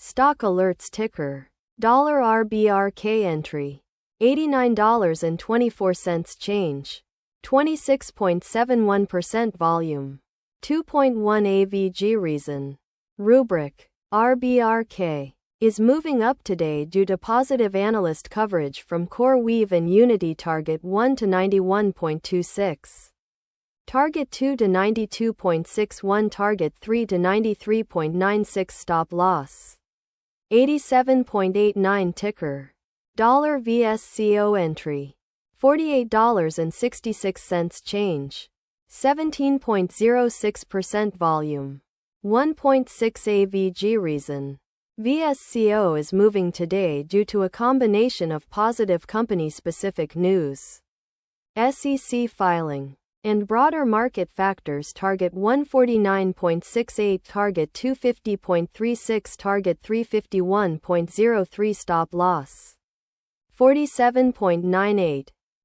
Stock alerts ticker. $RBRK entry. $89.24 change. 26.71% volume. 2.1 AVG reason. Rubrik. RBRK is moving up today due to positive analyst coverage from CoreWeave and Unity. Target 1 to 91.26. Target 2 to 92.61. Target 3 to 93.96. Stop loss. 87.89 ticker. $VSCO entry. $48.66 change. 17.06% volume. 1.6 AVG reason. VSCO is moving today due to a combination of positive company-specific news, SEC filing, and broader market factors. Target 149.68, target 250.36, target 351.03. Stop loss 47.98.